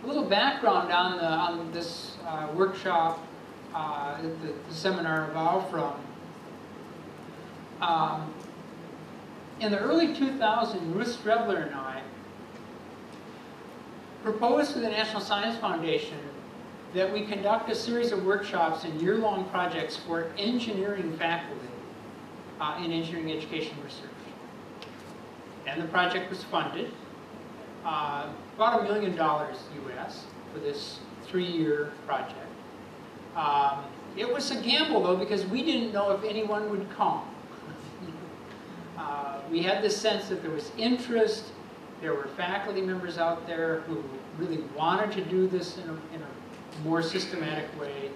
a little background on this workshop that the seminar evolved from. In the early 2000s, Ruth Strebler and I proposed to the National Science Foundation that we conduct a series of workshops and year-long projects for engineering faculty in engineering education research. And the project was funded, about $1 million US for this 3-year project. It was a gamble though, because we didn't know if anyone would come. We had the sense that there was interest. There were faculty members out there who really wanted to do this in a more systematic way.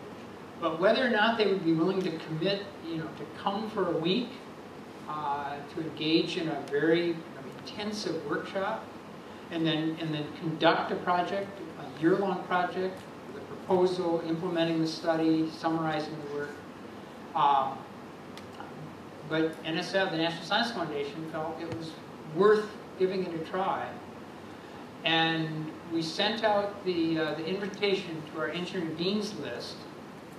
But whether or not they would be willing to commit, to come for a week, to engage in a very intensive workshop, and then conduct a project, a year-long project, with a proposal, implementing the study, summarizing the work. But NSF, the National Science Foundation, felt it was worth giving it a try. And we sent out the invitation to our engineering deans list.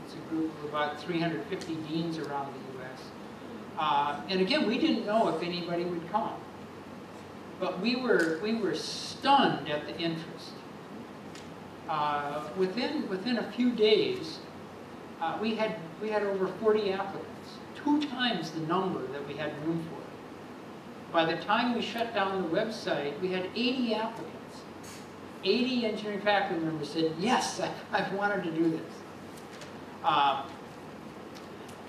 It's a group of about 350 deans around the US. And again, we didn't know if anybody would come. But we were stunned at the interest. Within a few days, we had over 40 applicants, 2 times the number that we had room for. By the time we shut down the website, we had 80 applicants. 80 engineering faculty members said, yes, I've wanted to do this.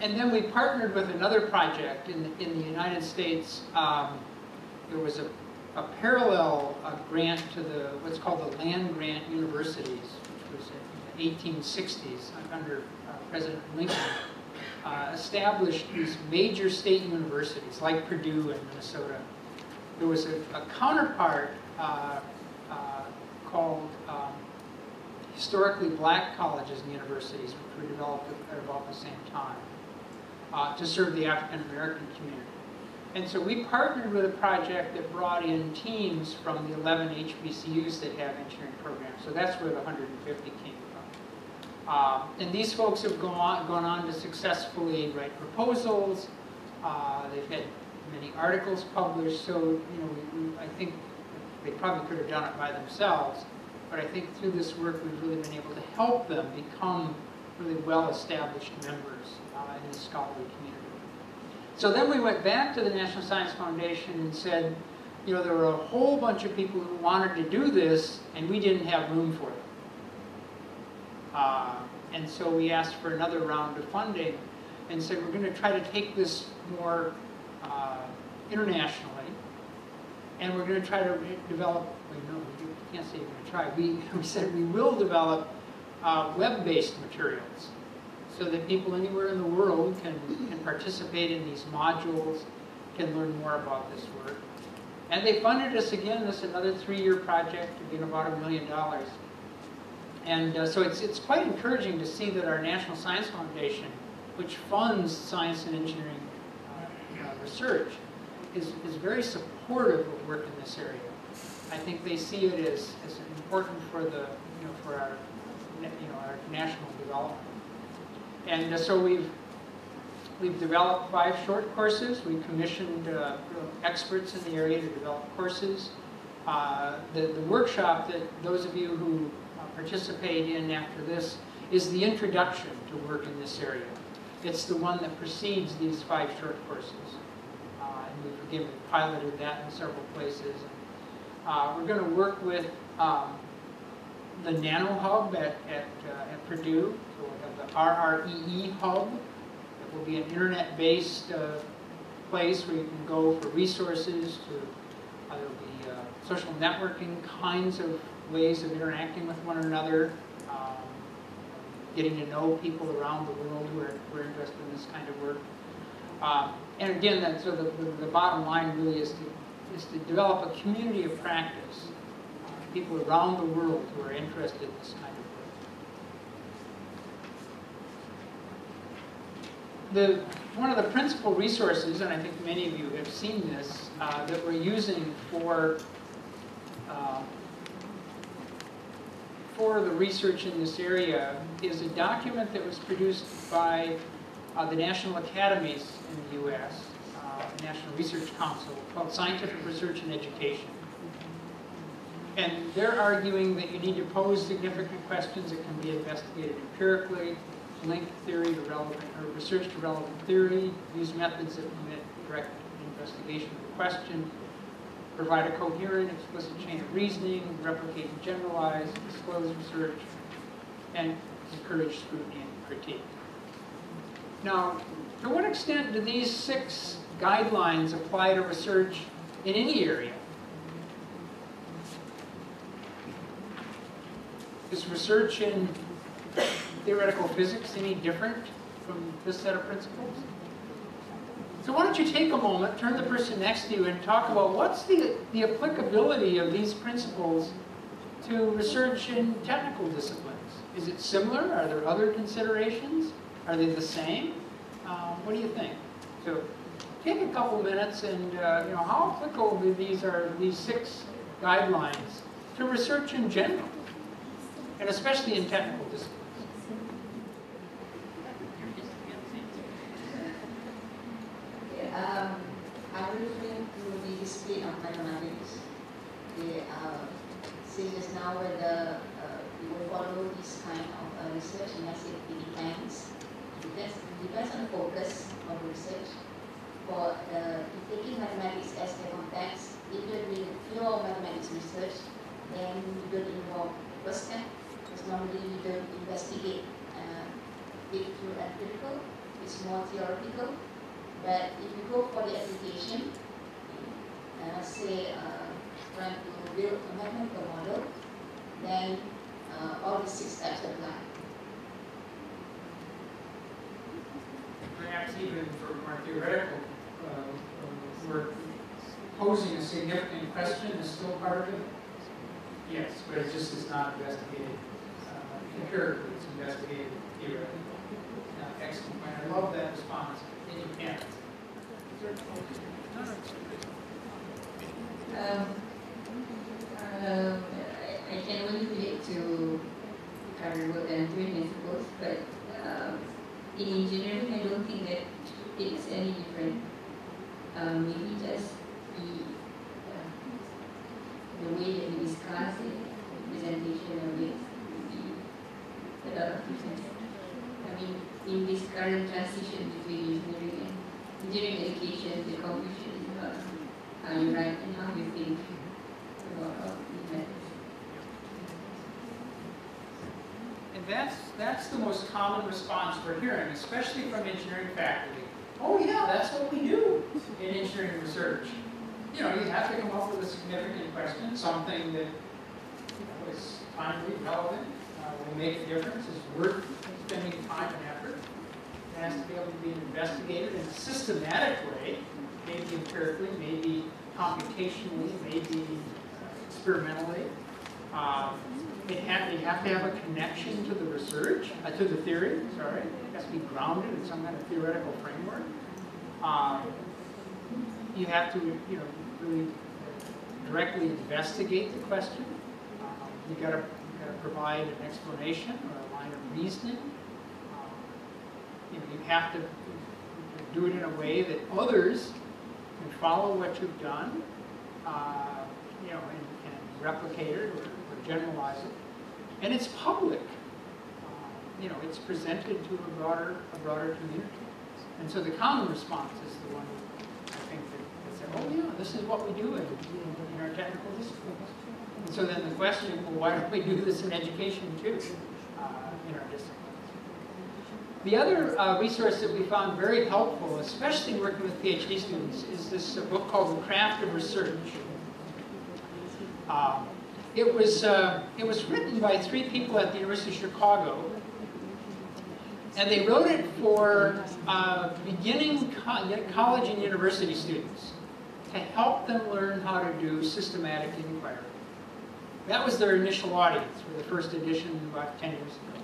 And then we partnered with another project in the United States. There was a parallel grant to what's called the land grant universities, which was in the 1860s under President Lincoln. Established these major state universities like Purdue and Minnesota. There was a counterpart called historically black colleges and universities, which were developed at about the same time to serve the African American community. And so we partnered with a project that brought in teams from the 11 HBCUs that have engineering programs. So that's where the 150 came from. And these folks have gone on to successfully write proposals. They've had many articles published. So I think they probably could have done it by themselves. But I think through this work, we've really been able to help them become really well-established members in the scholarly community. So then we went back to the National Science Foundation and said, there were a whole bunch of people who wanted to do this, and we didn't have room for them. And so we asked for another round of funding and said, we're going to try to take this more internationally, and we're going to try to develop, you can't say you're going to try, we said we will develop web-based materials so that people anywhere in the world can participate in these modules, can learn more about this work. And they funded us again, this another 3-year project, again about $1 million. And so it's quite encouraging to see that our National Science Foundation, which funds science and engineering research, is very supportive of work in this area. I think they see it as important for for our national development. And so we've developed 5 short courses. We commissioned experts in the area to develop courses. The workshop that those of you who participate in after this is the introduction to work in this area. It's the one that precedes these 5 short courses. And we've piloted that in several places. We're going to work with the Nano Hub at Purdue. So we'll have the RREE Hub. It will be an internet-based place where you can go for resources. There will be social networking kinds of ways of interacting with one another, getting to know people around the world who are interested in this kind of work. And again, so the bottom line really is to develop a community of practice, people around the world who are interested in this kind of work. One of the principal resources, and I think many of you have seen this, that we're using for for the research in this area is a document that was produced by the National Academies in the U.S., National Research Council, called Scientific Research in Education. And they're arguing that you need to pose significant questions that can be investigated empirically, link theory to relevant, or research to relevant theory, use methods that permit direct investigation of the question, provide a coherent, explicit chain of reasoning, replicate and generalize, disclose research, and encourage scrutiny and critique. Now, to what extent do these 6 guidelines apply to research in any area? Is research in theoretical physics any different from this set of principles? So why don't you take a moment, turn the person next to you, and talk about what's the applicability of these principles to research in technical disciplines. Is it similar? Are there other considerations? Are they the same? What do you think? So take a couple minutes and how applicable are these 6 guidelines to research in general, and especially in technical disciplines? I'm referring to the discipline of mathematics. Since just now whether we will follow this kind of research, and I say it depends. It depends on the focus of research. For taking mathematics as the context, if you're doing pure mathematics research, then you don't involve first step, because normally you don't investigate it through empirical. It's more theoretical. But if you go for the application, say trying to build a mathematical model, then all the 6 steps apply. Perhaps even for more theoretical work, posing a significant question is still part of it? Yes, but it just is not investigated empirically, it's investigated theoretically. Excellent point. I love that response. And you can. I can only relate to current work that I'm doing, I suppose, but in engineering, I don't think that it is any different. Maybe just the way that we discuss it, the presentation of it, would be a lot of difference. I mean, in this current transition between engineering and engineering education, the confusion is about how you write and how you think about the methods. And that's the most common response we're hearing, especially from engineering faculty. Oh yeah, that's what we do in engineering research. You have to come up with a significant question, something that is timely, relevant, will make a difference, is worth spending time and effort. It has to be able to be investigated in a systematic way, maybe empirically, maybe computationally, maybe experimentally. They have to have a connection to the research, to the theory, sorry. It has to be grounded in some kind of theoretical framework. You have to, really directly investigate the question. You've got to provide an explanation or a line of reasoning. You have to do it in a way that others can follow what you've done, and replicate it or generalize it. And it's public. It's presented to a broader community. And so the common response is the one I think that said, oh yeah, this is what we do in our technical disciplines. And so then the question, well, why don't we do this in education too, in our disciplines? The other resource that we found very helpful, especially working with PhD students, is this book called The Craft of Research. It was written by 3 people at the University of Chicago, and they wrote it for beginning college and university students to help them learn how to do systematic inquiry. That was their initial audience for the first edition about 10 years ago.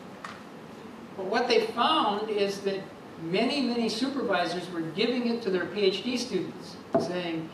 But what they found is that many supervisors were giving it to their PhD students, saying,